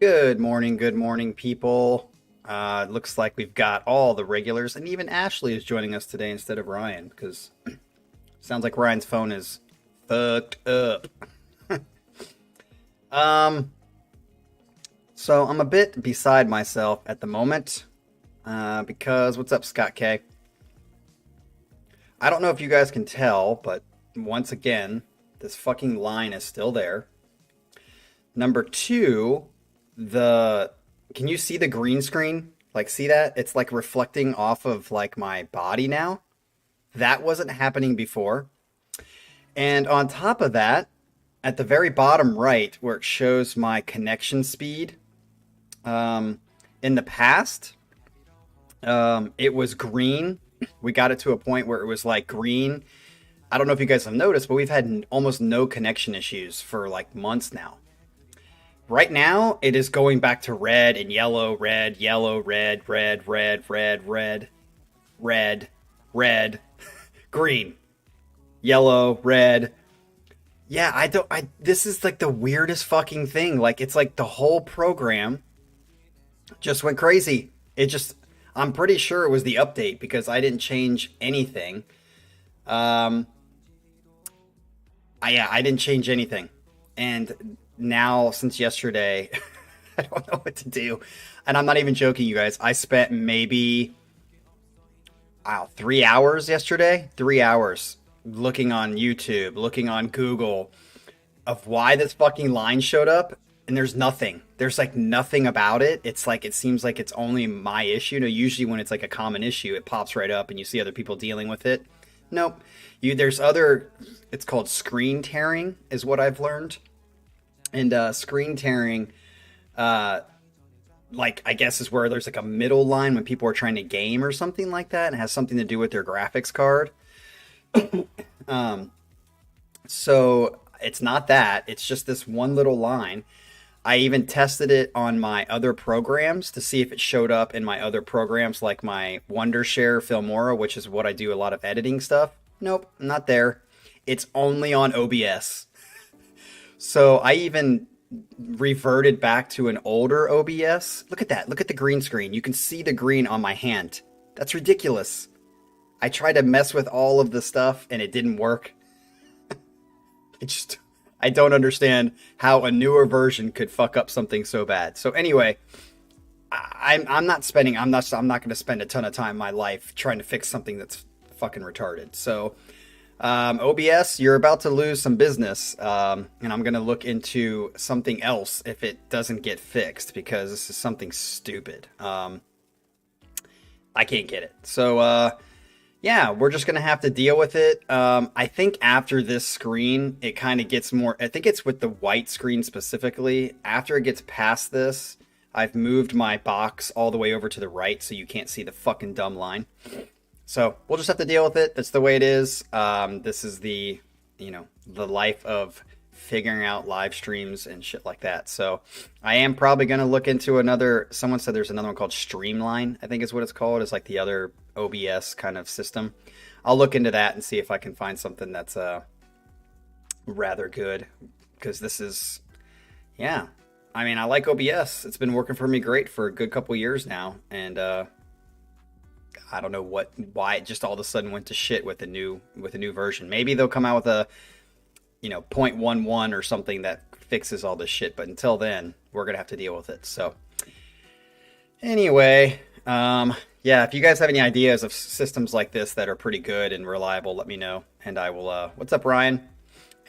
Good morning, people. Looks like we've got all the regulars, and even Ashley is joining us today instead of Ryan, because sounds like Ryan's phone is fucked up. Um, so I'm a bit beside myself at the moment, because what's up, Scott K? I don't know if you guys can tell, but once again, this fucking line is still there. Number two, the can you see the green screen? Like, see that? It's like reflecting off of like my body now. That wasn't happening before. And on top of that, at the very bottom right, where it shows my connection speed, in the past, it was green. We got it to a point where it was like green. I don't know if you guys have noticed, but we've had almost no connection issues for like months now. Right now, it is going back to red and yellow, red, yellow, red, red, red, red, red, red, red, green, yellow, red. Yeah, this is like the weirdest fucking thing. Like, it's like the whole program just went crazy. I'm pretty sure it was the update because I didn't change anything. Um, I didn't change anything. And now, since yesterday, I don't know what to do. And I'm not even joking, you guys. I spent maybe, wow, 3 hours yesterday. 3 hours looking on YouTube, looking on Google of why this fucking line showed up. And there's nothing. There's like nothing about it. It's like, it seems like it's only my issue. No, usually when it's like a common issue, it pops right up and you see other people dealing with it. Nope. It's called screen tearing is what I've learned. And screen tearing, like, I guess is where there's like a middle line when people are trying to game or something like that, and it has something to do with their graphics card. So it's not that. It's just this one little line. I even tested it on my other programs to see if it showed up in my other programs, like my Wondershare Filmora, which is what I do a lot of editing stuff. Nope, not there. It's only on OBS. So I even reverted back to an older OBS. Look at that. Look at the green screen. You can see the green on my hand. That's ridiculous. I tried to mess with all of the stuff and it didn't work. I don't understand how a newer version could fuck up something so bad. So anyway, I'm not going to spend a ton of time in my life trying to fix something that's fucking retarded. So OBS, you're about to lose some business, and I'm going to look into something else if it doesn't get fixed, because this is something stupid. I can't get it. So, yeah, we're just going to have to deal with it. I think after this screen, it kind of gets more, I think it's with the white screen specifically. After it gets past this, I've moved my box all the way over to the right so you can't see the fucking dumb line. So we'll just have to deal with it. That's the way it is. This is the life of figuring out live streams and shit like that. So I am probably going to look into someone said there's another one called Streamline, I think is what it's called. It's like the other OBS kind of system. I'll look into that and see if I can find something that's rather good. Because this is, yeah. I mean, I like OBS. It's been working for me great for a good couple years now. And, I don't know why it just all of a sudden went to shit with a new version. Maybe they'll come out with a 0.11 or something that fixes all this shit, but until then, we're gonna have to deal with it. So anyway, yeah, if you guys have any ideas of systems like this that are pretty good and reliable, let me know, and I will what's up, Ryan?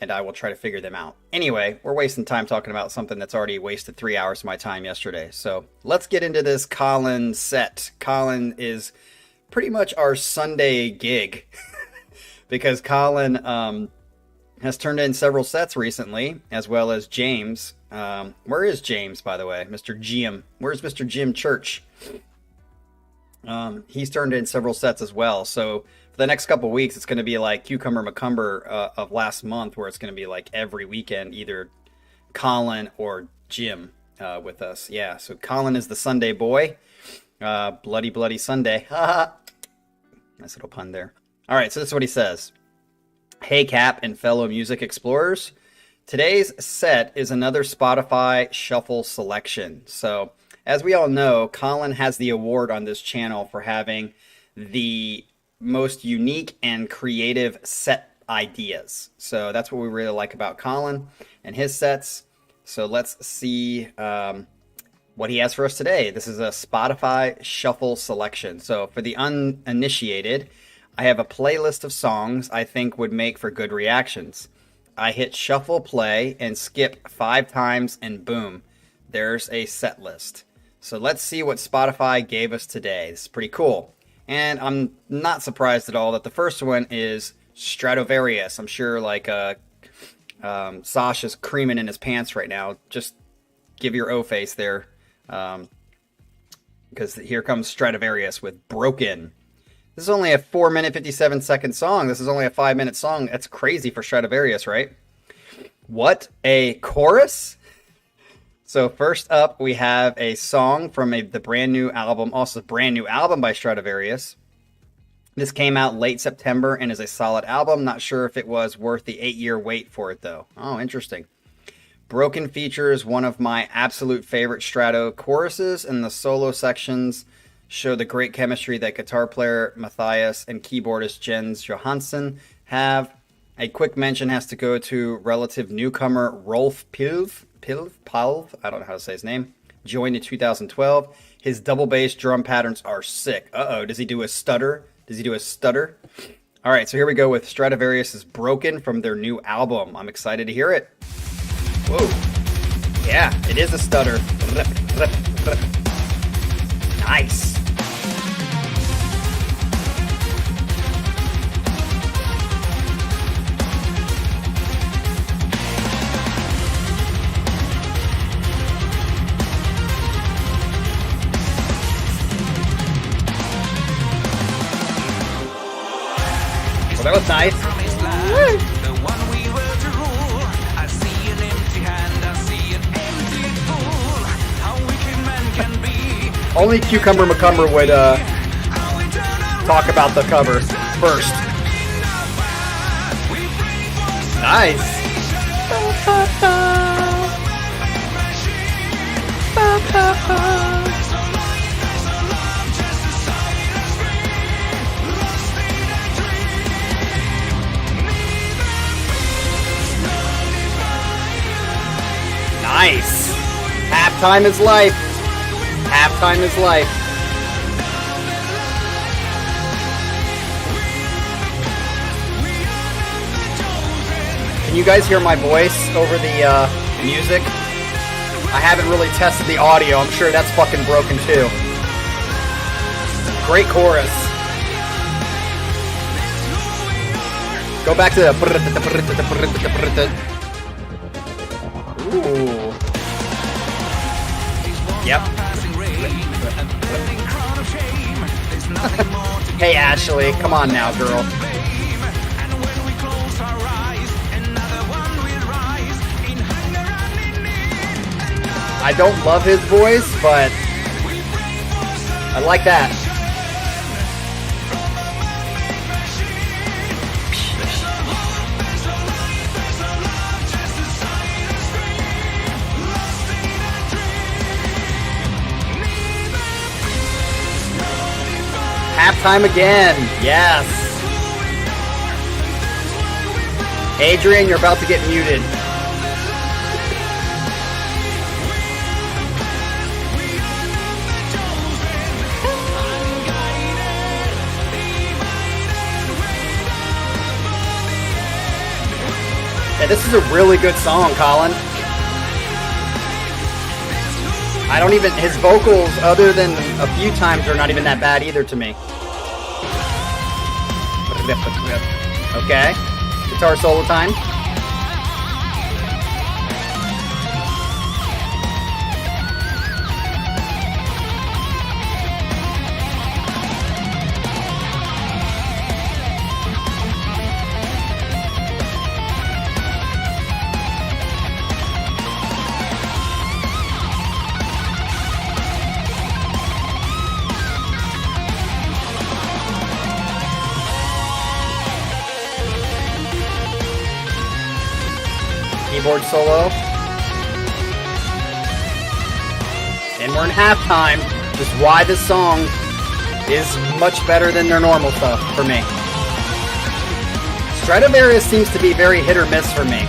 And I will try to figure them out. Anyway, we're wasting time talking about something that's already wasted 3 hours of my time yesterday. So let's get into this Colin set. Colin is pretty much our Sunday gig because Colin has turned in several sets recently, as well as James. Where is James, by the way? Mr. Jim. Where's Mr. Jim Church? He's turned in several sets as well. So for the next couple weeks, it's going to be like Cucumber Macumber of last month, where it's going to be like every weekend, either Colin or Jim with us. Yeah, so Colin is the Sunday boy. Bloody, bloody Sunday. Nice little pun there. All right, so this is what he says. Hey, Cap and fellow music explorers. Today's set is another Spotify shuffle selection. So, as we all know, Colin has the award on this channel for having the most unique and creative set ideas. So that's what we really like about Colin and his sets. So let's see what he has for us today. This is a Spotify shuffle selection. So for the uninitiated, I have a playlist of songs I think would make for good reactions. I hit shuffle play and skip 5 times and boom, there's a set list. So let's see what Spotify gave us today. This is pretty cool. And I'm not surprised at all that the first one is Stradivarius. I'm sure like Sasha's creaming in his pants right now. Just give your O face there. Because here comes Stradivarius with Broken. This is only a 4-minute, 57-second song. This is only a 5-minute song. That's crazy for Stradivarius, right? What a chorus! So first up, we have a song from the brand new album, also brand new album by Stradivarius. This came out late September and is a solid album. Not sure if it was worth the 8-year wait for it, though. Oh, interesting. Broken features one of my absolute favorite Strato choruses, and the solo sections show the great chemistry that guitar player Matthias and keyboardist Jens Johansson have. A quick mention has to go to relative newcomer Rolf Pilv, I don't know how to say his name, joined in 2012. His double bass drum patterns are sick. Uh-oh, does he do a stutter? All right, so here we go with Stradivarius' Broken from their new album. I'm excited to hear it. Whoa. Yeah, it is a stutter. Nice. Well, that was nice. Only Cucumber McCumber would talk about the cover first. Nice. Nice. Halftime is life. Halftime is life. Can you guys hear my voice over the music? I haven't really tested the audio. I'm sure that's fucking broken too. Great chorus. Go back to the... Ooh. Yep. Hey Ashley, come on now, girl. I don't love his voice, but I like that. Halftime again. Yes. Adrian, you're about to get muted. Yeah, this is a really good song, Colin. I don't even, his vocals, other than a few times, are not even that bad either to me. Okay. Guitar solo time. keyboard solo. And we're in halftime, which is why this song is much better than their normal stuff for me. Stradivarius seems to be very hit or miss for me.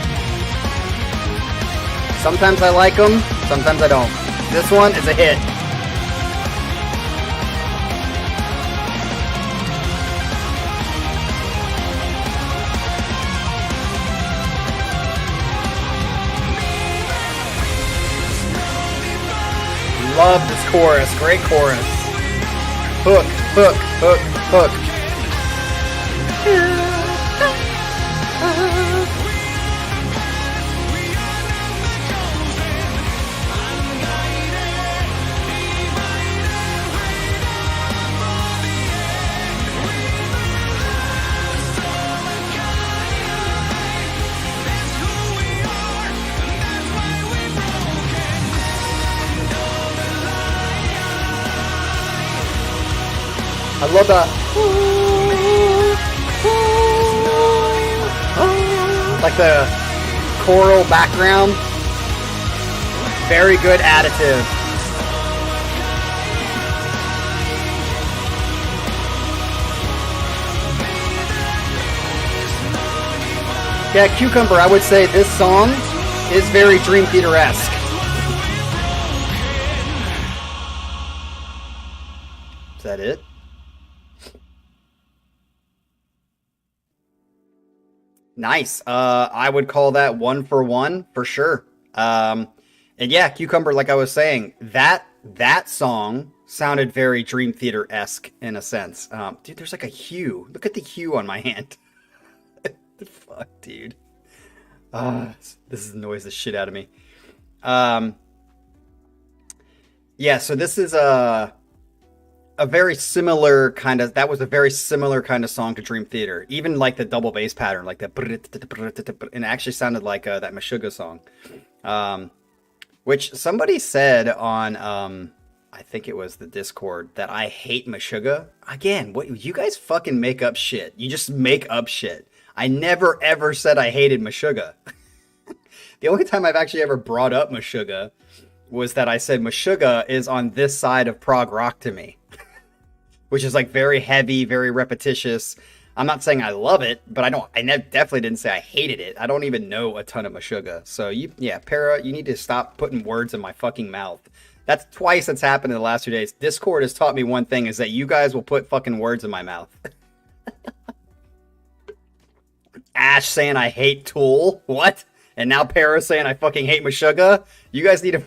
Sometimes I like them, sometimes I don't. This one is a hit. Love this chorus. Great chorus. Hook, hook, hook, hook. I love that. Like the choral background. Very good additive. Yeah, Cucumber, I would say this song is very Dream Theater-esque. Is that it? Nice. I would call that 1 for 1 for sure. And yeah, Cucumber, like I was saying, that song sounded very Dream Theater-esque in a sense. Dude, there's like a hue. Look at the hue on my hand. The fuck, dude. This annoys the shit out of me. Yeah, so this is a very similar kind of, that was a very similar kind of song to Dream Theater. Even like the double bass pattern, like that, and it actually sounded like that Meshuggah song. Which somebody said on, I think it was the Discord, that I hate Meshuggah. Again, what, you guys fucking make up shit. You just make up shit. I never ever said I hated Meshuggah. The only time I've actually ever brought up Meshuggah was that I said Meshuggah is on this side of prog rock to me. Which is like very heavy, very repetitious. I'm not saying I love it, but I definitely didn't say I hated it. I don't even know a ton of Meshuggah. So yeah, Para, you need to stop putting words in my fucking mouth. That's twice that's happened in the last 2 days. Discord has taught me one thing, is that you guys will put fucking words in my mouth. Ash saying I hate Tool. What? And now Para saying I fucking hate Meshuggah. You guys need to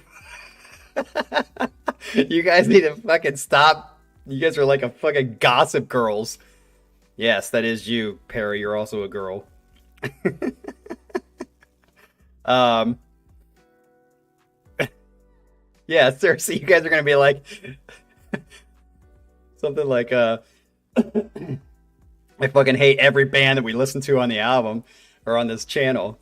you guys need to fucking stop. You guys are like a fucking gossip girls. Yes, that is you, Perry. You're also a girl. Yeah, seriously, you guys are gonna be like something like I fucking hate every band that we listen to on the album or on this channel.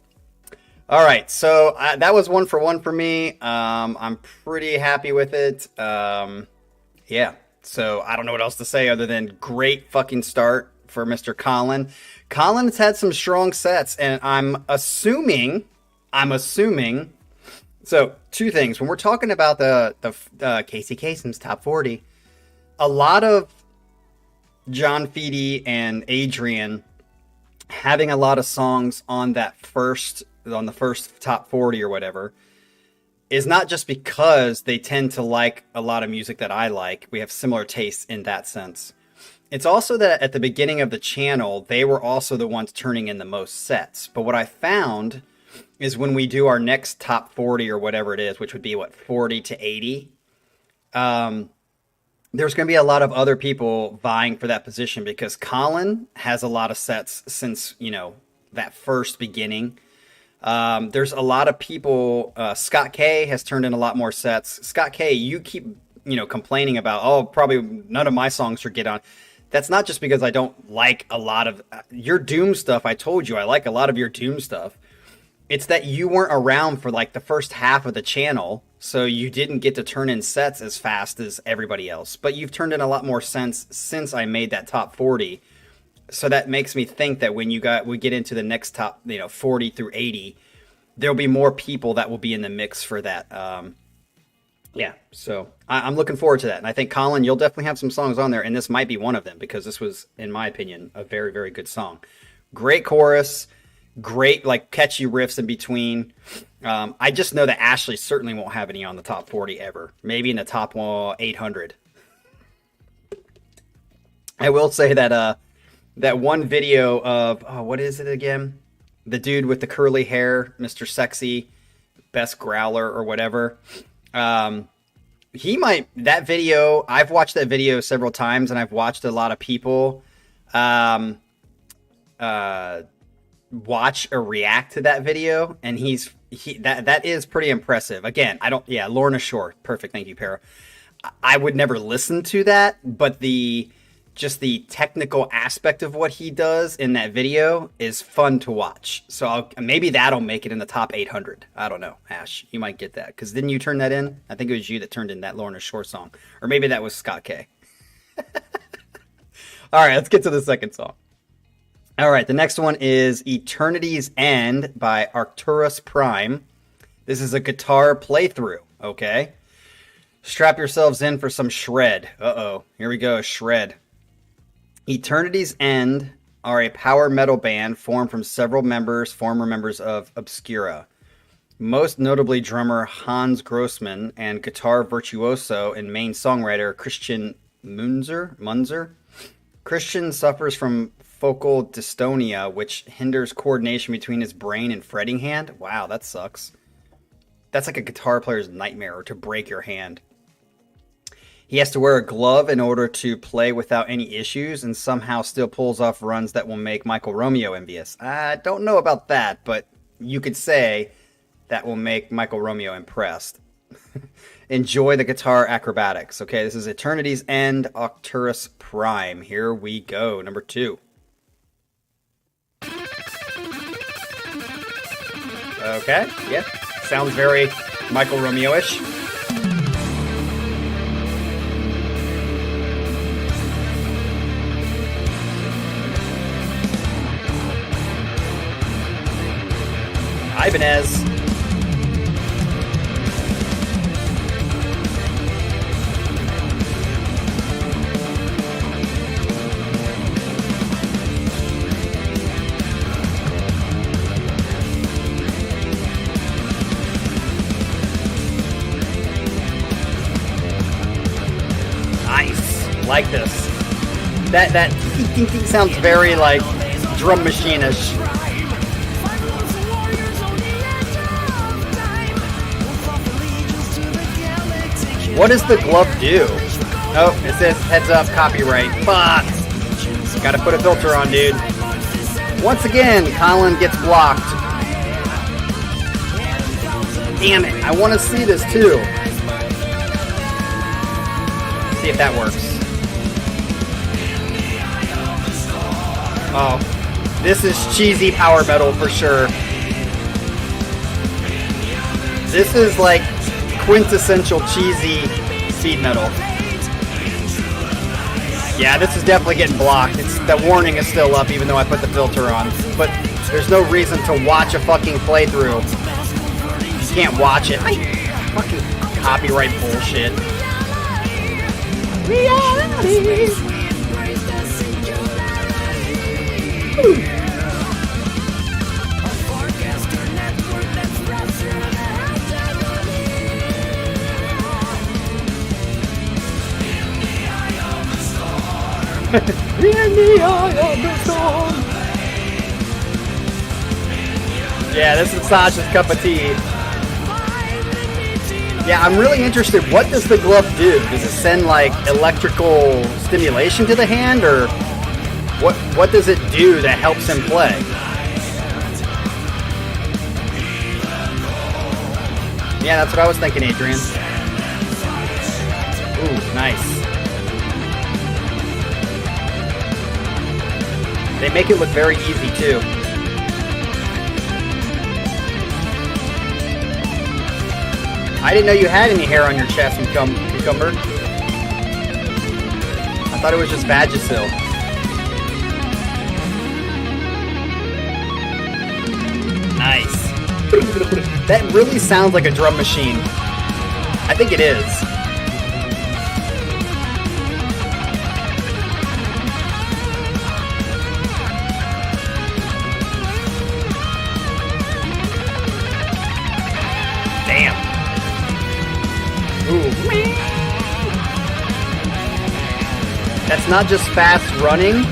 All right, so that was 1 for 1 for me. I'm pretty happy with it. Yeah. So I don't know what else to say other than great fucking start for Mr. Colin. Colin's had some strong sets, and I'm assuming. So 2 things. When we're talking about the Casey Kasem's top 40, a lot of John Feedy and Adrian having a lot of songs on the first top 40 or whatever is not just because they tend to like a lot of music that I like. We have similar tastes in that sense. It's also that at the beginning of the channel, they were also the ones turning in the most sets. But what I found is when we do our next top 40 or whatever it is, which would be 40 to 80, there's going to be a lot of other people vying for that position, because Colin has a lot of sets since, that first beginning. There's a lot of people. Scott K has turned in a lot more sets. Scott K, you keep complaining about, probably none of my songs should get on. That's not just because I don't like a lot of your Doom stuff. I told you I like a lot of your Doom stuff. It's that you weren't around for like the first half of the channel, so you didn't get to turn in sets as fast as everybody else. But you've turned in a lot more sets since I made that top 40. So that makes me think that when we get into the next top, 40 through 80, there'll be more people that will be in the mix for that. Yeah, so I'm looking forward to that. And I think, Colin, you'll definitely have some songs on there, and this might be one of them, because this was, in my opinion, a very, very good song. Great chorus, great, like, catchy riffs in between. I just know that Ashley certainly won't have any on the top 40 ever. Maybe in the top 800. I will say that that one video of, what is it again? The dude with the curly hair, Mr. Sexy, Best Growler or whatever. He might, that video, I've watched that video several times, and I've watched a lot of people watch or react to that video, and that is pretty impressive. Again, Lorna Shore, perfect, thank you, Para. I would never listen to that, but just the technical aspect of what he does in that video is fun to watch. So maybe that'll make it in the top 800. I don't know, Ash. You might get that. Because didn't you turn that in? I think it was you that turned in that Lorna Shore song. Or maybe that was Scott K. All right, let's get to the second song. All right, the next one is Eternity's End by Arcturus Prime. This is a guitar playthrough, okay? Strap yourselves in for some shred. Uh-oh, here we go, shred. Eternity's End are a power metal band formed from several former members of Obscura. Most notably drummer Hans Grossman and guitar virtuoso and main songwriter Christian Munzer. Christian suffers from focal dystonia, which hinders coordination between his brain and fretting hand. Wow, that sucks. That's like a guitar player's nightmare, or to break your hand. He has to wear a glove in order to play without any issues, and somehow still pulls off runs that will make Michael Romeo envious. I don't know about that, but you could say that will make Michael Romeo impressed. Enjoy the guitar acrobatics. Okay, this is Eternity's End, Arcturus Prime. Here we go, number 2. Okay, yep. Sounds very Michael Romeo-ish. Ibanez. Nice. Like this. That sounds very like drum machine-ish. What does the glove do? Oh, it says heads up, copyright. Fuck. Gotta put a filter on, dude. Once again, Colin gets blocked. Damn it, I want to see this too. See if that works. Oh, this is cheesy power metal for sure. This is like quintessential cheesy speed metal. Yeah, this is definitely getting blocked. The warning is still up even though I put the filter on. But there's no reason to watch a fucking playthrough. You can't watch it. Fucking copyright bullshit. Reality. In the eye of the storm. Yeah, this is Sasha's cup of tea. Yeah, I'm really interested. What does the glove do? Does it send like electrical stimulation to the hand, or what does it do that helps him play? Yeah, that's what I was thinking, Adrian. Ooh, nice. They make it look very easy, too. I didn't know you had any hair on your chest, Cucumber. I thought it was just Vagisil. Nice. That really sounds like a drum machine. I think it is. Damn. Ooh. That's not just fast running.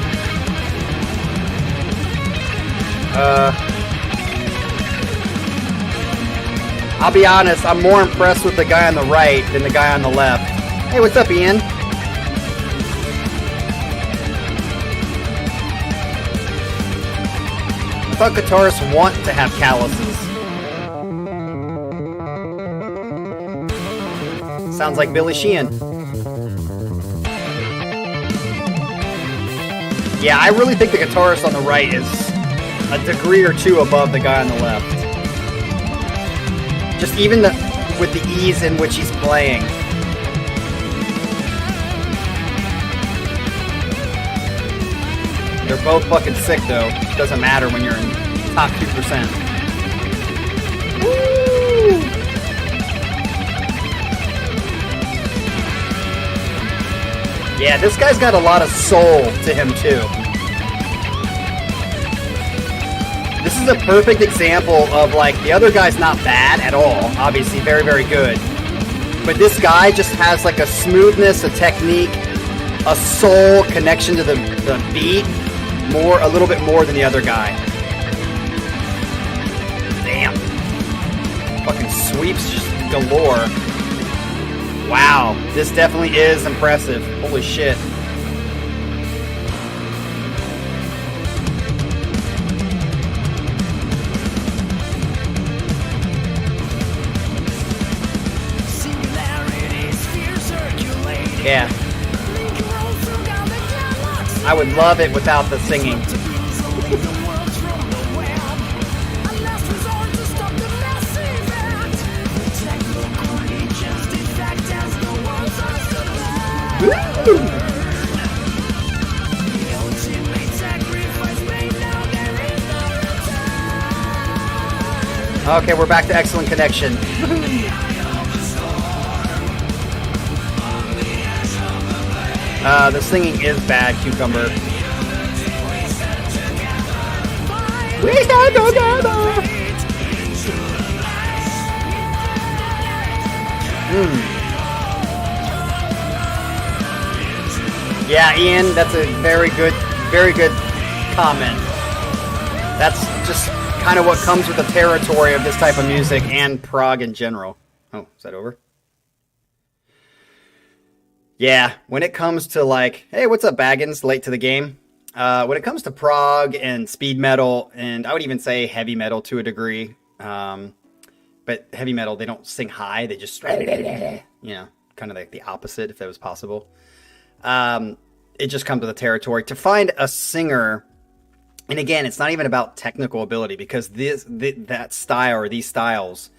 I'll be honest, I'm more impressed with the guy on the right than the guy on the left. Hey, what's up, Ian? I thought guitarists want to have calluses. Sounds like Billy Sheehan. Yeah, I really think the guitarist on the right is a degree or two above the guy on the left. Just even with the ease in which he's playing. They're both fucking sick though. Doesn't matter when you're in top 2%. Woo! Yeah, this guy's got a lot of soul to him too. This is a perfect example of like, the other guy's not bad at all, obviously very, very good. But this guy just has like a smoothness, a technique, a soul connection to the beat, a little bit more than the other guy. Damn. Fucking sweeps just galore. Wow, this definitely is impressive. Holy shit. Yeah. I would love it without the singing. Okay, we're back to excellent connection. The singing is bad, Cucumber. We stand together! Yeah, Ian, that's a very good comment. That's just kind of what comes with the territory of this type of music and prog in general. Oh, is that over? Yeah, when it comes to like, hey, what's up, Baggins? Late to the game. When it comes to prog and speed metal, and I would even say heavy metal to a degree, but heavy metal, they don't sing high, they just, kind of like the opposite, if that was possible. It just comes to the territory. To find a singer, and again, it's not even about technical ability, because that style or these styles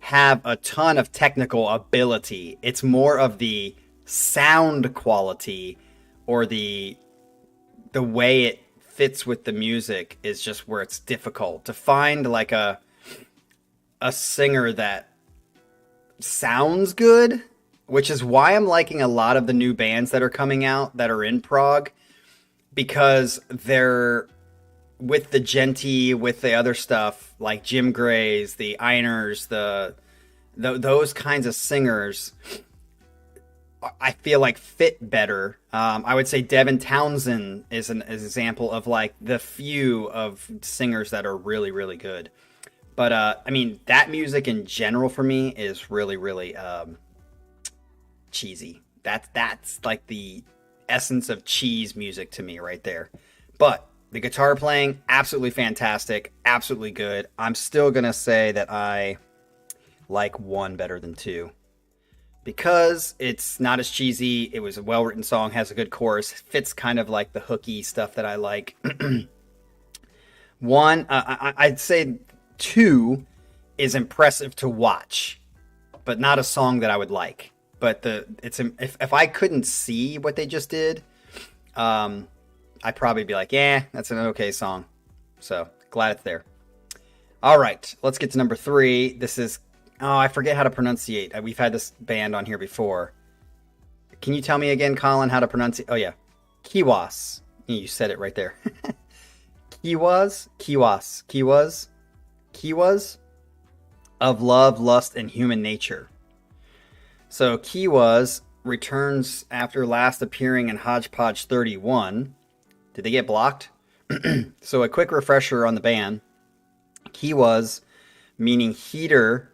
have a ton of technical ability. It's more of the sound quality or the way it fits with the music is just where it's difficult to find like a singer that sounds good, which is why I'm liking a lot of the new bands that are coming out that are in prog, because they're with the Genty, with the other stuff like Jim Gray's, the Einers, those kinds of singers I feel like fit better. I would say Devin Townsend is an example of like the few of singers that are really, really good. But I mean, that music in general for me is really, really cheesy. That's like the essence of cheese music to me right there. But the guitar playing, absolutely fantastic, absolutely good. I'm still gonna say that I like one better than two, because it's not as cheesy. It was a well-written song, has a good chorus, fits kind of like the hooky stuff that I like. One, I'd say two is impressive to watch, but not a song that I would like. But if I couldn't see what they just did, I'd probably be like, yeah, that's an okay song. So glad it's there. All right, let's get to number 3. This is, oh, I forget how to pronunciate. We've had this band on here before. Can you tell me again, Colin, how to pronounce it? Oh, yeah. Kiwas. You said it right there. Kiwas? Kiwas. Kiwas? Kiwas? Of love, lust, and human nature. So Kiwas returns after last appearing in Hodgepodge 31. Did they get blocked? So a quick refresher on the band. Kiwas, meaning heater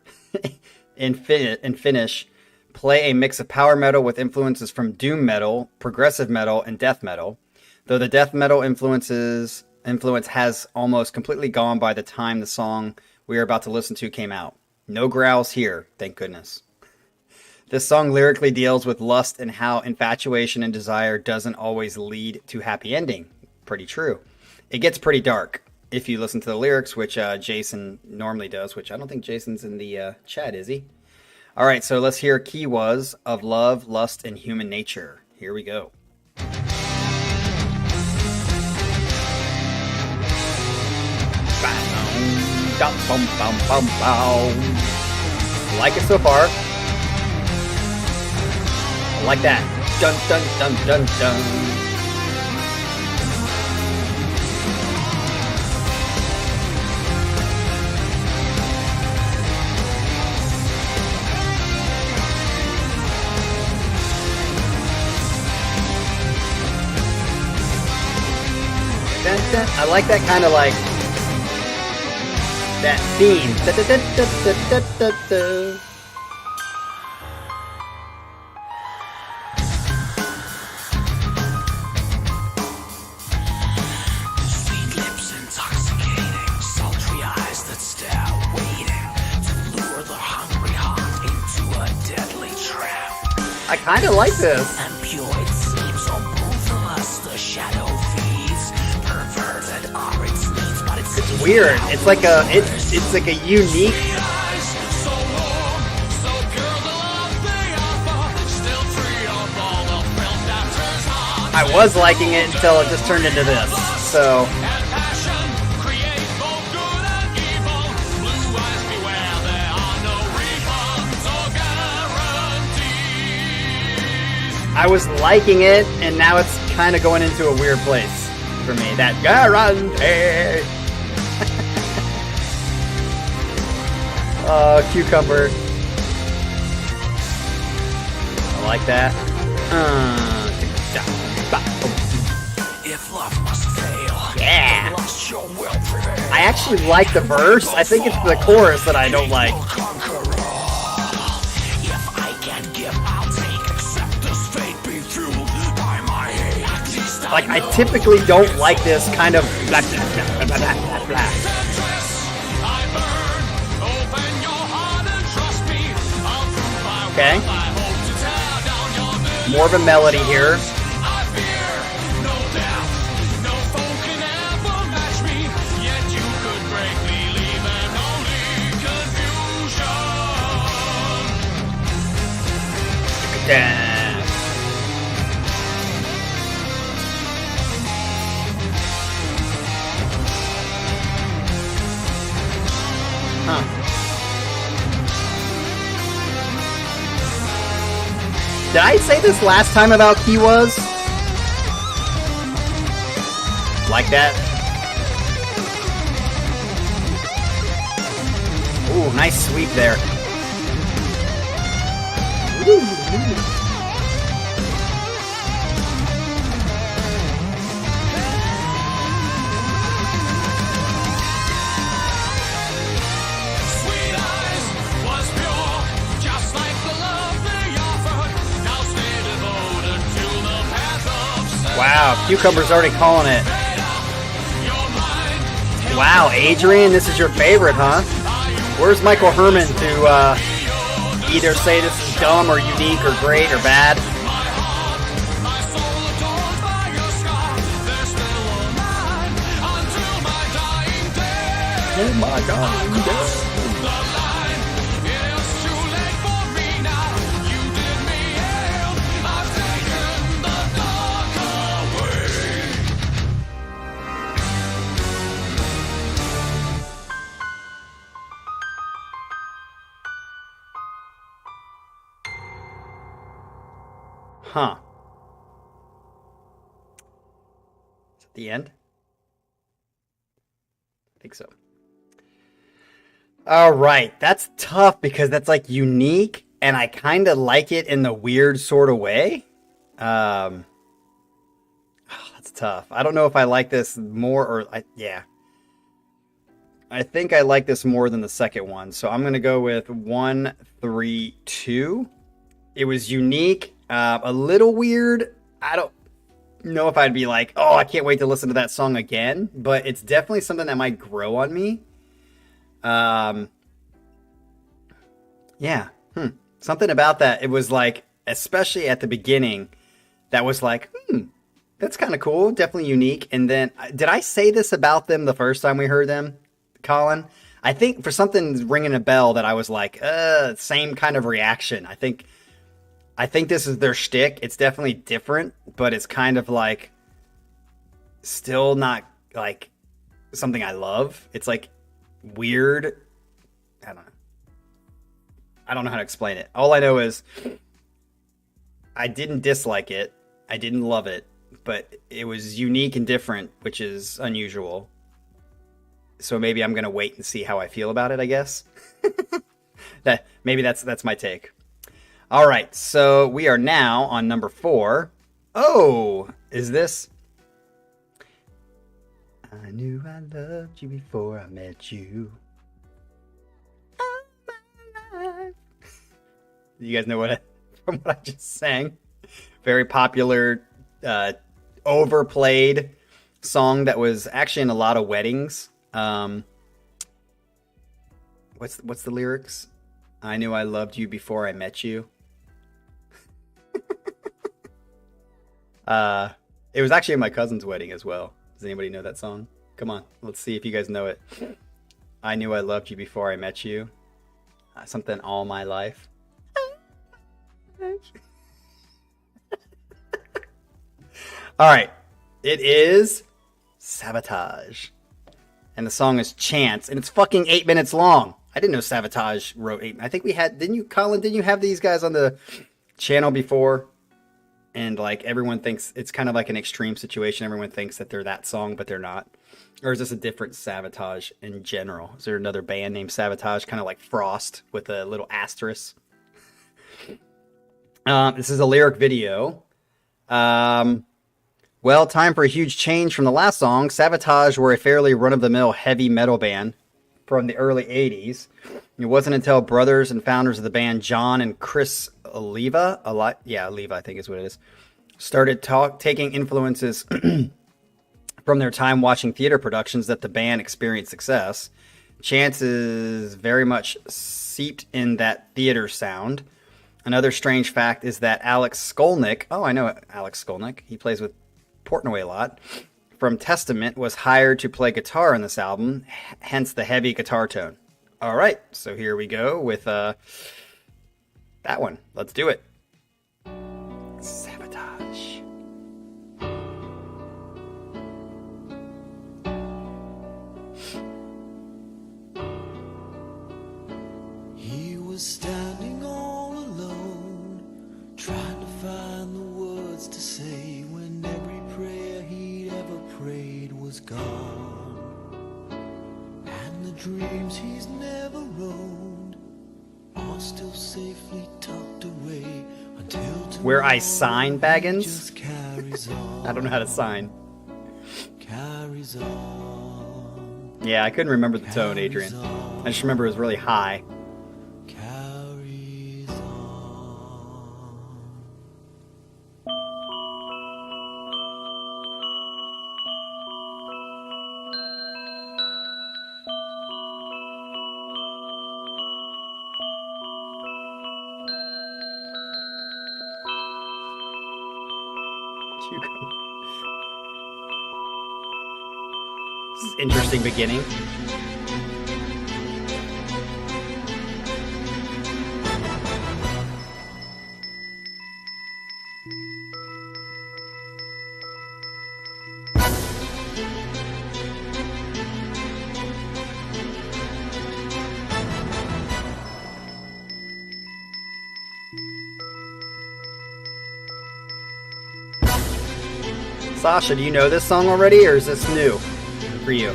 in Finnish, play a mix of power metal with influences from doom metal, progressive metal, and death metal. Though the death metal influence has almost completely gone by the time the song we are about to listen to came out. No growls here, thank goodness. This song lyrically deals with lust and how infatuation and desire doesn't always lead to happy ending. Pretty true. It gets pretty dark if you listen to the lyrics, which Jason normally does, which I don't think Jason's in the chat, is he? All right, so let's hear Kiwas of love, lust, and human nature. Here we go. Like it so far. I like that. Dun dun dun dun dun. Dun, dun. I like that kind of like that theme. Da, da, da, da, da, da, da. Sweet lips intoxicating, sultry eyes that stare, waiting to lure the hungry heart into a deadly trap. I kind of like this. And pure it seems on both of us the shadow feeds. Perverted are its needs, but it's Weird. It's like a unique. I was liking it until it just turned into this. So I was liking it, and now it's kind of going into a weird place for me. That guarantee. Cucumber. I like that. If love must fail, Yeah. lost your will prevail. I actually like the verse. I think it's the chorus that I don't like. If I can give, I'll take. Accept this fate be fueled by my hate. At least Like, I typically don't like this kind of blah, blah, blah, blah, blah, blah. Okay. More of a melody here. Yeah. Huh. Did I say this last time about Kiwas? Like that? Ooh, nice sweep there. Wow, Cucumber's already calling it. Wow, Adrian, this is your favorite, huh? Where's Michael Herman to either say this is dumb or unique or great or bad? Oh my God. Huh. Is it the end? I think so. All right. That's tough because that's like unique and I kind of like it in the weird sort of way. That's tough. I don't know if I like this more or yeah. I think I like this more than the second one. So I'm going to go with 1, 3, 2. It was unique, a little weird. I don't know if I'd be like, oh, I can't wait to listen to that song again. But it's definitely something that might grow on me. Yeah. Something about that. It was like, especially at the beginning, that was like, that's kind of cool. Definitely unique. And then, did I say this about them the first time we heard them, Colin? I think for something ringing a bell that I was like, same kind of reaction. I think this is their shtick. It's definitely different, but it's kind of like still not like something I love. It's like weird. I don't know how to explain it. All I know is I didn't dislike it. I didn't love it, but it was unique and different, which is unusual. So maybe I'm going to wait and see how I feel about it, I guess. That's my take. All right, so we are now on number 4. Oh, is this? I knew I loved you before I met you. All my life. You guys know from what I just sang? Very popular, overplayed song that was actually in a lot of weddings. What's the lyrics? I knew I loved you before I met you. It was actually in my cousin's wedding as well. Does anybody know that song? Come on, let's see if you guys know it. I knew I loved you before I met you. Something all my life. All right, it is Sabotage, and the song is Chance, and it's fucking 8 minutes long. I didn't know Savatage wrote 8. I think we had. Didn't you, Colin? Didn't you have these guys on the channel before? And like everyone thinks it's kind of like an extreme situation. Everyone thinks that they're that song, but they're not. Or is this a different Savatage in general? Is there another band named Savatage, kind of like Frost with a little asterisk? This is a lyric video. Well, time for a huge change from the last song. Savatage were a fairly run-of-the-mill heavy metal band from the early 80s. It wasn't until brothers and founders of the band, John and Chris Oliva, Oliva I think is what it is, started taking influences from their time watching theater productions that the band experienced success. Chance is very much seeped in that theater sound. Another strange fact is that Alex Skolnick, I know Alex Skolnick, he plays with Portnoy a lot, from Testament, was hired to play guitar on this album, hence the heavy guitar tone. All right, so here we go with that one. Let's do it. Sabotage. He was standing all alone, trying to find the words to say when every prayer he'd ever prayed was gone, and the dreams he's never owned are still safely tucked away until Where I sign, Baggins? just carries on. I don't know how to sign. Carries on. Yeah, I couldn't remember the tone, Adrian. I just remember it was really high. Carries on. This is interesting beginning. Sasha, do you know this song already, or is this new for you?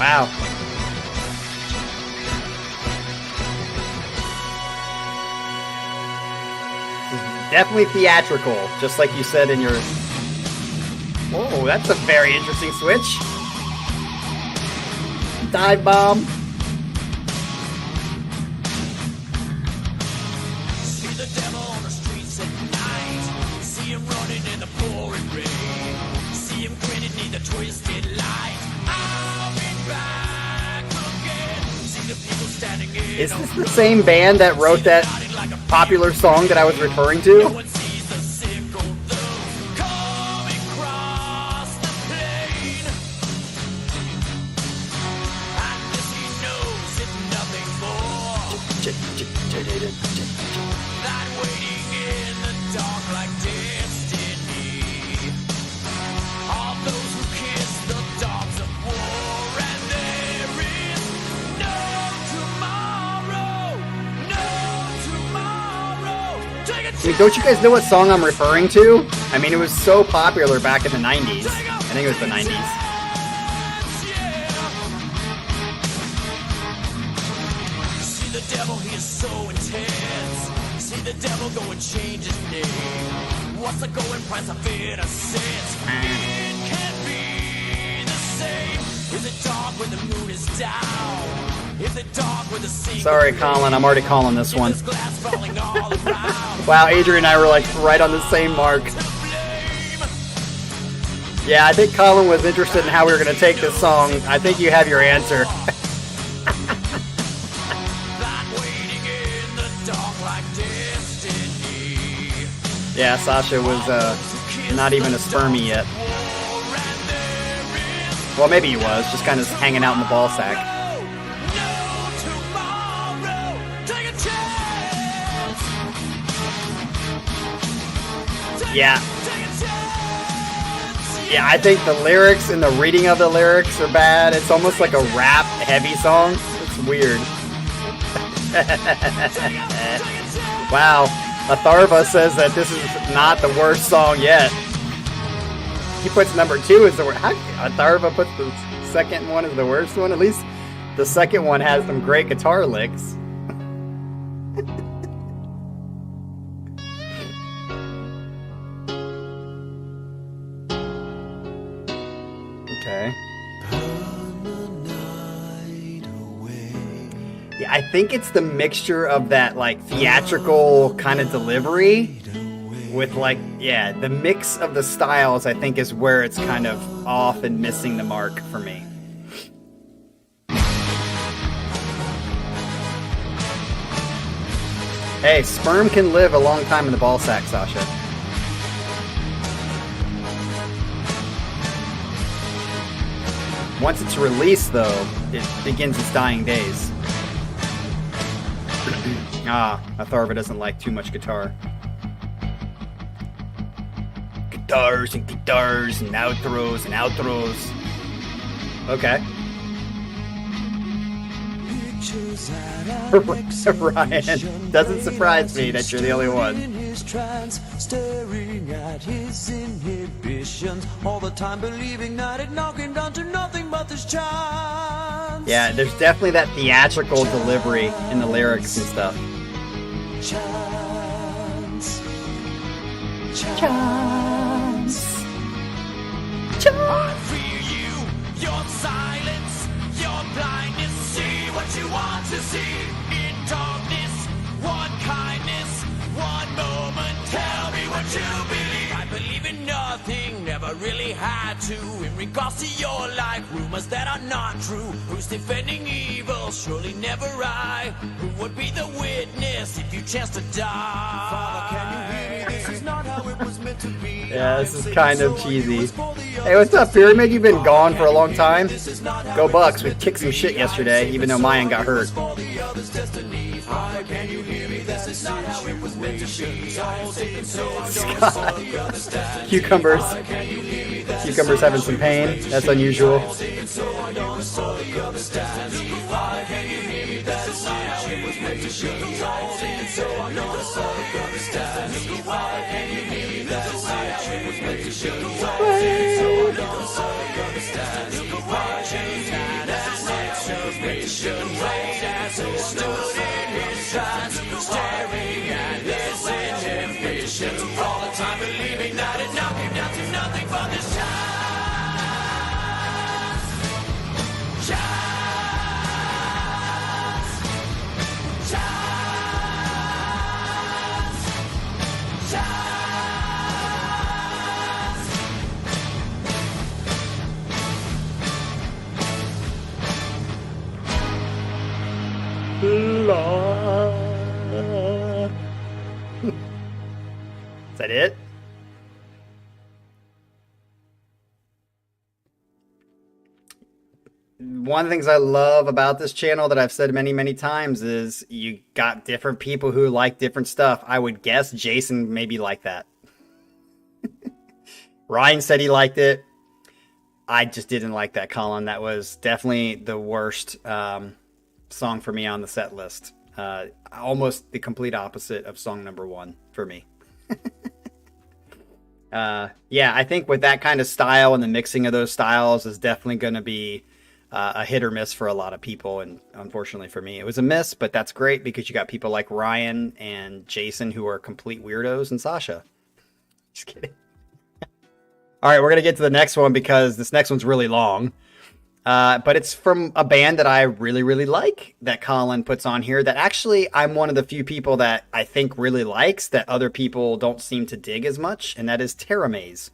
Wow. Definitely theatrical, just like you said in your... Oh, that's a very interesting switch. Dive bomb. See the devil on the streets at night. See him running in the pouring rain. See him grinning in the twisted light. I'll be back again. See the people standing in. Is this the same band that wrote that popular song that I was referring to? No one sees the sickle those coming across the plain. And this he knows it's nothing more than waiting in the dark like destiny. All those who kiss the dogs of war, and there is no tomorrow, no tomorrow. Take a I mean, don't you guys know what song I'm referring to? I mean, it was so popular back in the 90s. I think it was the 90s. See the devil, he is so intense. See the devil go and change his name. What's the going price of innocence? It can't be the same. Is it dark when the moon is down? Is it dark when the sea? Sorry, Colin, I'm already calling this one. Is glass falling all around? Wow, Adrian and I were like right on the same mark. Yeah, I think Colin was interested in how we were going to take this song. I think you have your answer. That waiting in the dark like destiny. Yeah, Sasha was not even a spermie yet. Well, maybe he was, just kind of hanging out in the ball sack. Yeah. Yeah, I think the lyrics and the reading of the lyrics are bad. It's almost like a rap heavy song. It's weird. Wow. Atharva says that this is not the worst song yet. He puts number 2 as the worst. Atharva puts the second one as the worst one? At least the second one has some great guitar licks. Okay. Yeah, I think it's the mixture of that like theatrical kind of delivery with like, yeah, the mix of the styles I think is where it's kind of off and missing the mark for me. Hey, sperm can live a long time in the ball sack, Sasha. Once it's released, though, it begins its dying days. Atharva doesn't like too much guitar. Guitars and guitars and outros and outros. Okay. Ryan, doesn't surprise me that you're the only one. Staring at his inhibitions all the time, believing that it knocked him down to nothing but this chance. Yeah, there's definitely that theatrical delivery in the lyrics and stuff. Chance. I feel you, your silence, your blindness. See what you want to see in darkness. One kindness, one moment. Tell me what you believe. I believe in nothing, never really had to. In regards to your life, rumors that are not true. Who's defending evil? Surely never I. Who would be the witness if you chance to die? Father, can you hear me? This is not how it was meant to be. Yeah, this is kind of cheesy. Hey, what's up, Pyramid? You've been gone for a long time. Go Bucks. We kicked some shit yesterday, even though Mayan got hurt. Scott. Cucumbers. Cucumbers having some pain. That's unusual. All the time believing that it nothing, nothing, nothing but this Is that it? One of the things I love about this channel that I've said many, many times is you got different people who like different stuff. I would guess Jason maybe liked that. Ryan said he liked it. I just didn't like that, Colin. That was definitely the worst song for me on the set list. Almost the complete opposite of song number 1 for me. Yeah, I think with that kind of style and the mixing of those styles is definitely going to be a hit or miss for a lot of people. And unfortunately for me, it was a miss, but that's great because you got people like Ryan and Jason who are complete weirdos, and Sasha. Just kidding. All right, we're going to get to the next one because this next one's really long. But it's from a band that I really, really like that Colin puts on here that actually I'm one of the few people that I think really likes that other people don't seem to dig as much, and that is Teramaze.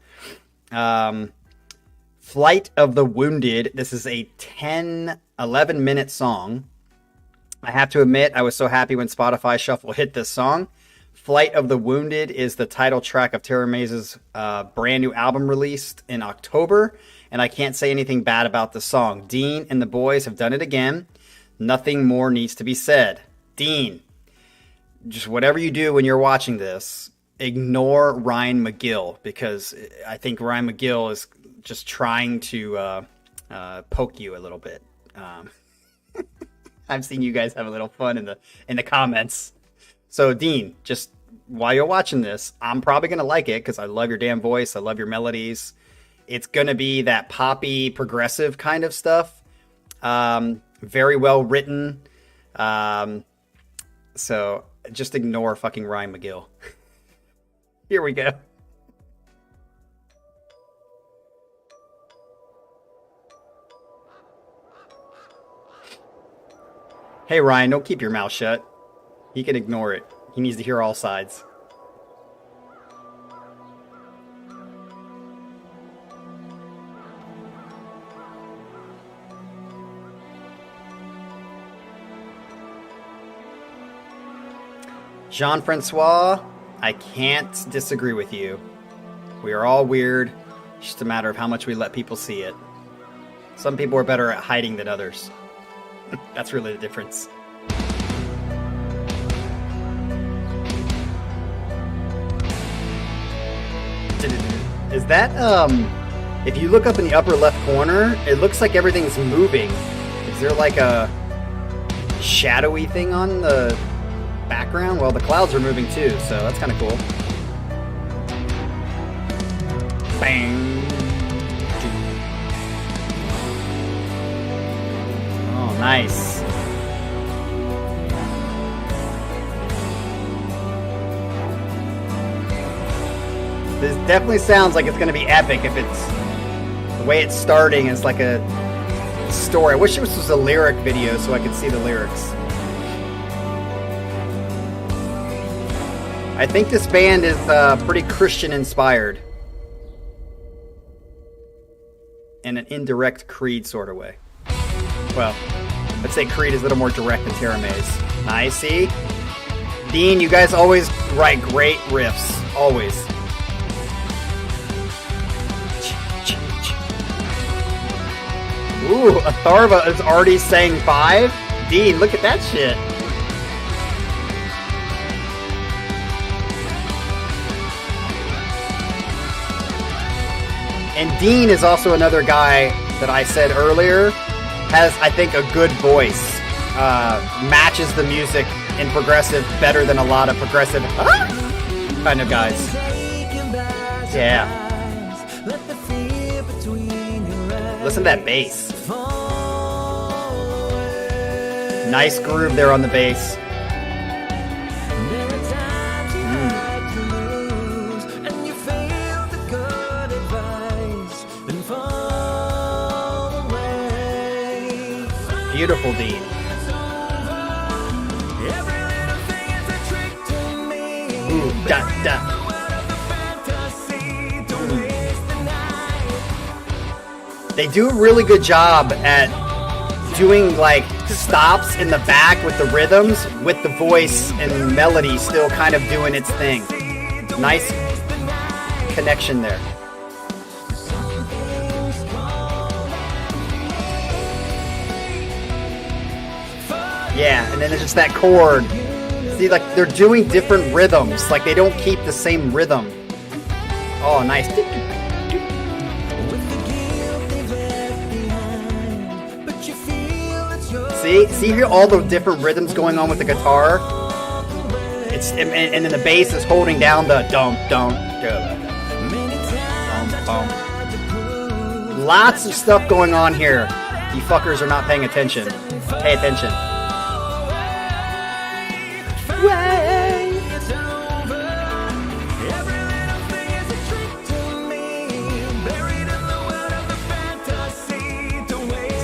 Flight of the Wounded. This is a 11 minute song. I have to admit, I was so happy when Spotify Shuffle hit this song. Flight of the Wounded is the title track of Teramaze's brand new album released in October. And I can't say anything bad about the song. Dean and the boys have done it again. Nothing more needs to be said. Dean, just whatever you do when you're watching this, ignore Ryan McGill, because I think Ryan McGill is just trying to poke you a little bit. I've seen you guys have a little fun in the comments. So Dean, just while you're watching this, I'm probably going to like it because I love your damn voice. I love your melodies. It's going to be that poppy, progressive kind of stuff. Very well written. So just ignore fucking Ryan McGill. Here we go. Hey Ryan, don't keep your mouth shut. He can ignore it. He needs to hear all sides. Jean-Francois, I can't disagree with you. We are all weird. It's just a matter of how much we let people see it. Some people are better at hiding than others. That's really the difference. Is that, if you look up in the upper left corner, it looks like everything's moving. Is there like a shadowy thing on the background? Well, the clouds are moving too, so that's kind of cool. Bang. Oh, nice. This definitely sounds like it's going to be epic if it's the way it's starting is like a story. I wish it was a lyric video so I could see the lyrics. I think this band is pretty Christian inspired. In an indirect Creed sort of way. Well, let's say Creed is a little more direct than Teramaze. I see. Dean, you guys always write great riffs. Always. Ooh, Atharva is already saying 5? Dean, look at that shit. And Dean is also another guy that I said earlier has, I think, a good voice. Matches the music in progressive better than a lot of progressive kind of guys. Yeah. Listen to that bass. Nice groove there on the bass. Beautiful, Dean. Ooh, da, da. They do a really good job at doing like stops in the back with the rhythms, with the voice and melody still kind of doing its thing. Nice connection there. Yeah, and then it's just that chord. See, like, they're doing different rhythms. Like, they don't keep the same rhythm. Oh, nice. See here all the different rhythms going on with the guitar? It's and then the bass is holding down the dum. Lots of stuff going on here. You fuckers are not paying attention. Pay attention.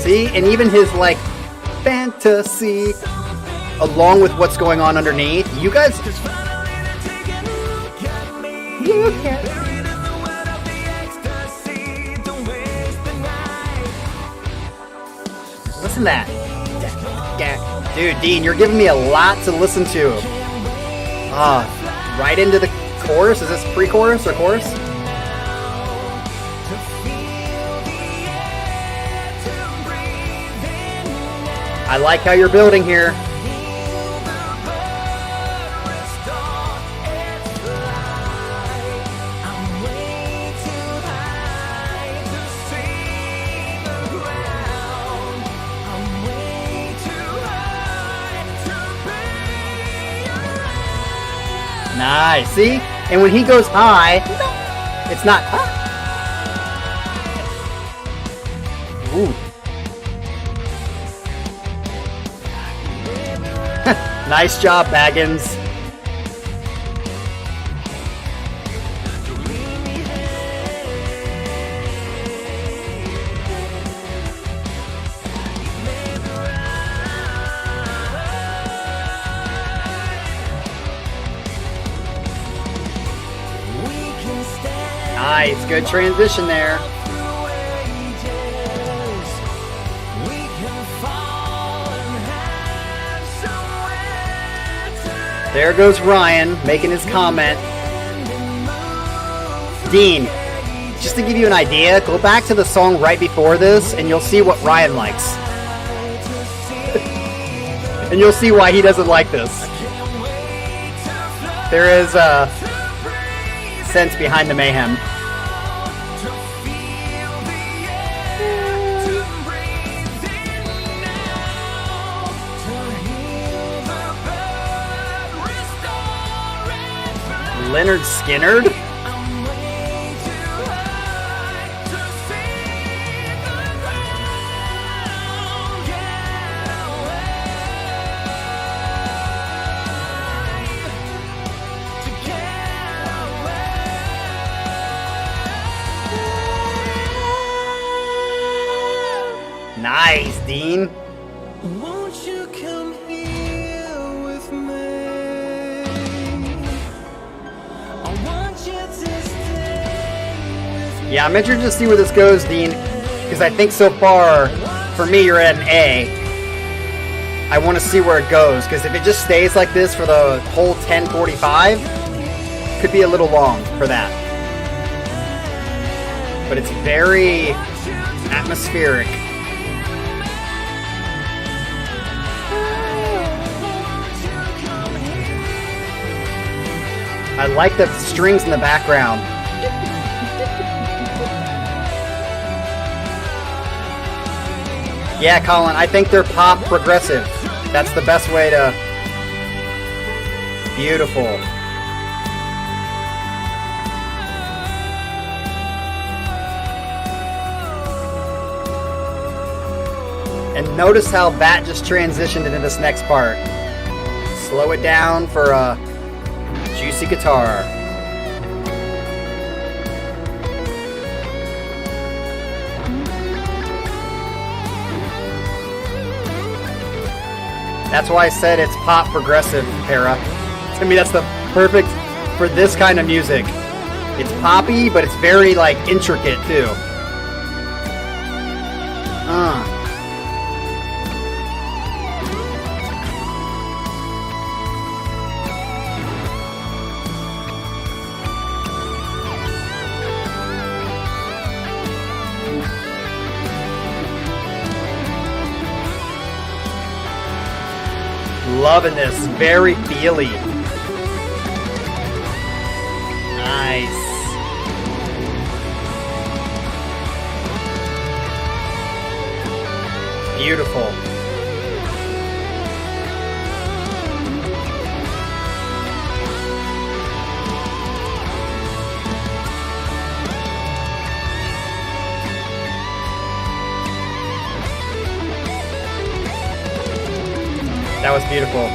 See, and even his like fantasy, along with what's going on underneath, you guys just listen to that. Dude, Dean, you're giving me a lot to listen to. Right into the chorus. Is this pre-chorus or chorus? I like how you're building here. Nice, see? And when he goes high, it's not high. Ooh. Nice job, Baggins. Nice, good transition there. There goes Ryan making his comment. Dean, just to give you an idea, go back to the song right before this and you'll see what Ryan likes. And you'll see why he doesn't like this. There is a sense behind the mayhem. Leonard Skinnard? Nice, Dean. Won't you come here with me? I want you to stay with me. Yeah, I'm interested to see where this goes, Dean, because I think so far, for me, you're at an A. I want to see where it goes, because if it just stays like this for the whole 10:45, could be a little long for that. But it's very atmospheric. I like the strings in the background. Yeah, Colin, I think they're pop progressive. That's the best way to... Beautiful. And notice how that just transitioned into this next part. Slow it down for a juicy guitar. That's why I said it's pop progressive, Para. To me, that's the perfect for this kind of music. It's poppy, but it's very, like, intricate, too. Loving this. Very feely. Nice. Beautiful. That was beautiful.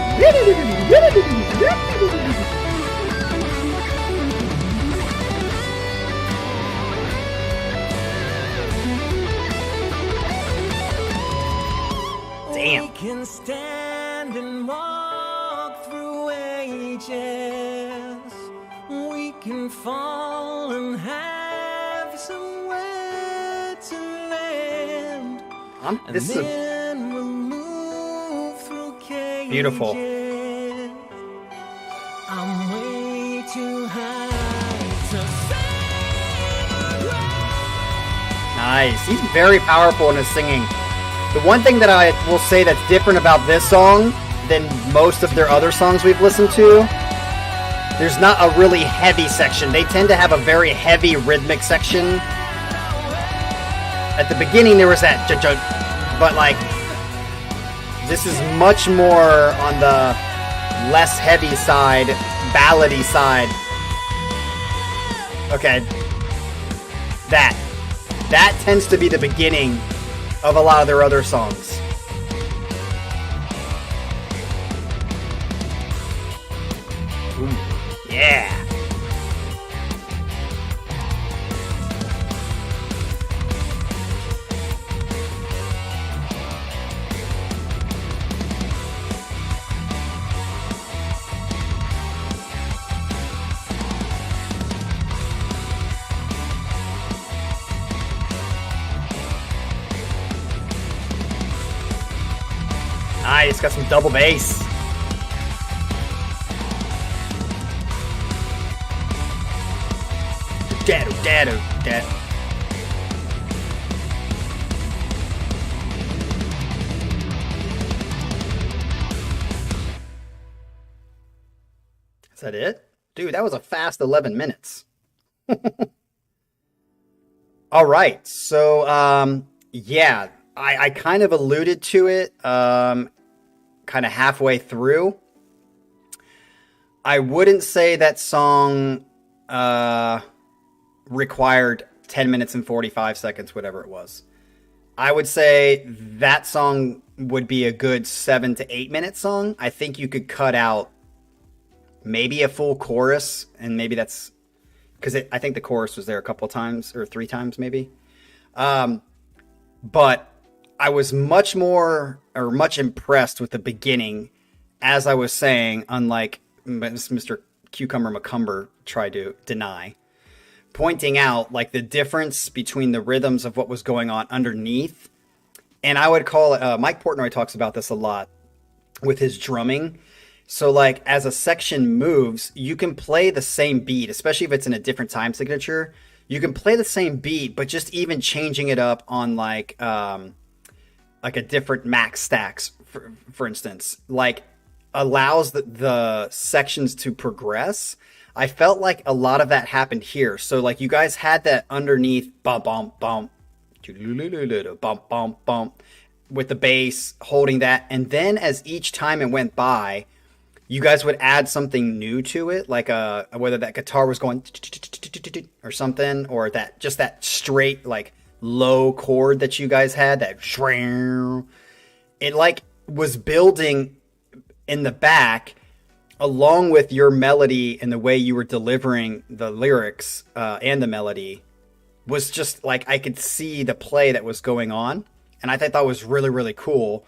Damn. We can stand and walk through ages. We can fall and have somewhere to land. This is beautiful. I'm way too high to say. Nice. He's very powerful in his singing. The one thing that I will say that's different about this song than most of their other songs we've listened to, there's not a really heavy section. They tend to have a very heavy rhythmic section. At the beginning there was that but like this is much more on the less heavy side, ballady side. Okay. That tends to be the beginning of a lot of their other songs. Ooh, yeah. Nice, got some double bass. Dado. Is that it? Dude, that was a fast 11 minutes. All right, so, yeah, I kind of alluded to it, kind of halfway through. I wouldn't say that song required 10 minutes and 45 seconds, whatever it was. I would say that song would be a good 7 to 8 minute song. I think you could cut out maybe a full chorus, and maybe that's because I think the chorus was there a couple times or 3 times maybe. But I was much impressed with the beginning, as I was saying, unlike Mr. Cucumber McCumber tried to deny, pointing out like the difference between the rhythms of what was going on underneath. And I would call it, Mike Portnoy talks about this a lot with his drumming. So like as a section moves, you can play the same beat, especially if it's in a different time signature. You can play the same beat, but just even changing it up on like a different max stacks, for instance, like allows the sections to progress. I felt like a lot of that happened here. So like you guys had that underneath bump bump bump bump bump bump with the bass holding that, and then as each time it went by, you guys would add something new to it, like whether that guitar was going or something, or that just that straight like low chord that you guys had, that it like was building in the back along with your melody, and the way you were delivering the lyrics and the melody was just like I could see the play that was going on, and I thought that was really, really cool.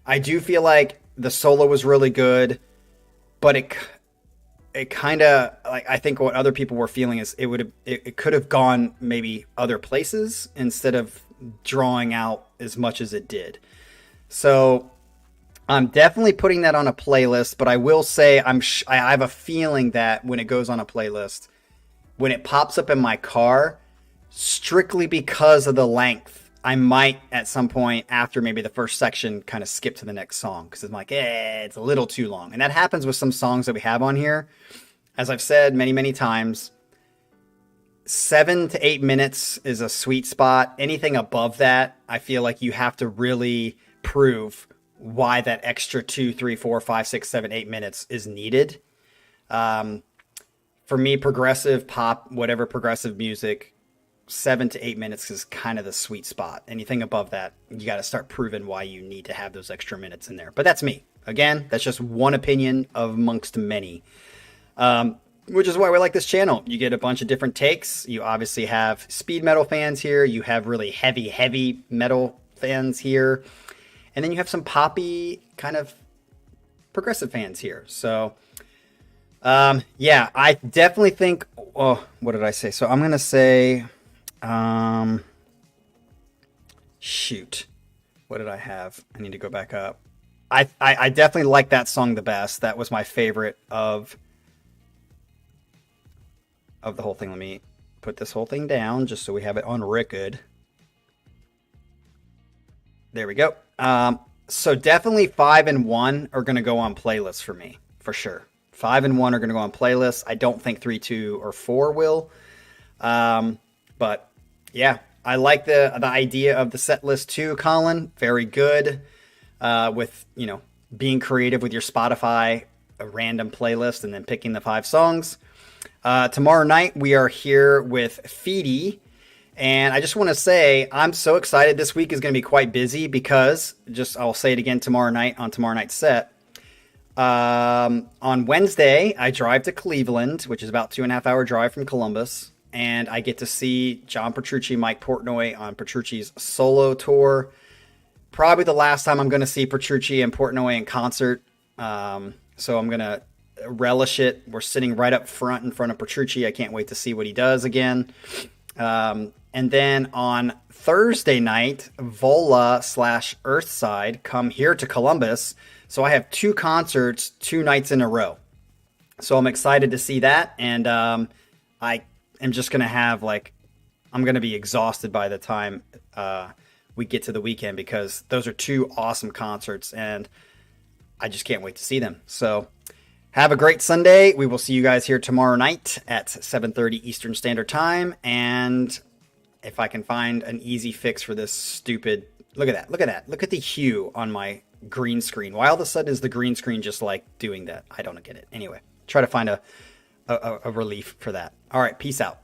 I do feel like the solo was really good, but it kind of like, I think what other people were feeling is it could have gone maybe other places instead of drawing out as much as it did. So I'm definitely putting that on a playlist, but I will say I have a feeling that when it goes on a playlist, when it pops up in my car, strictly because of the length, I might at some point after maybe the first section kind of skip to the next song because I'm like, it's a little too long. And that happens with some songs that we have on here. As I've said many, many times, 7 to 8 minutes is a sweet spot. Anything above that, I feel like you have to really prove why that extra 2, 3, 4, 5, 6, 7, 8 minutes is needed. For me, progressive pop, whatever progressive music, 7 to 8 minutes is kind of the sweet spot. Anything above that, you got to start proving why you need to have those extra minutes in there. But that's me. Again, that's just one opinion amongst many. Which is why we like this channel. You get a bunch of different takes. You obviously have speed metal fans here. You have really heavy metal fans here. And then you have some poppy kind of progressive fans here. So, yeah, I definitely think, what did I say? So I'm going to say, shoot, what did I have? I need to go back up. I definitely like that song the best. That was my favorite of the whole thing. Let me put this whole thing down just so we have it on record. There we go. So definitely 5 and 1 are going to go on playlists for me, for sure. 5 and 1 are going to go on playlists. I don't think 3, 2, or 4 will. But yeah, I like the idea of the set list too, Colin. Very good. With, being creative with your Spotify, a random playlist, and then picking the 5 songs. Tomorrow night, we are here with Feedy. And I just want to say, I'm so excited. This week is going to be quite busy because, I'll say it again tomorrow night on tomorrow night's set. On Wednesday, I drive to Cleveland, which is about 2.5 hour drive from Columbus. And I get to see John Petrucci, Mike Portnoy on Petrucci's solo tour. Probably the last time I'm going to see Petrucci and Portnoy in concert. So I'm going to relish it. We're sitting right up front in front of Petrucci. I can't wait to see what he does again. And then on Thursday night, Vola/Earthside come here to Columbus. So I have 2 concerts 2 nights in a row. So I'm excited to see that. And I am just going to have I'm going to be exhausted by the time we get to the weekend because those are 2 awesome concerts and I just can't wait to see them. So have a great Sunday. We will see you guys here tomorrow night at 7:30 Eastern Standard Time. And if I can find an easy fix for this stupid... Look at that. Look at that. Look at the hue on my green screen. Why all of a sudden is the green screen just doing that? I don't get it. Anyway, try to find a relief for that. All right. Peace out.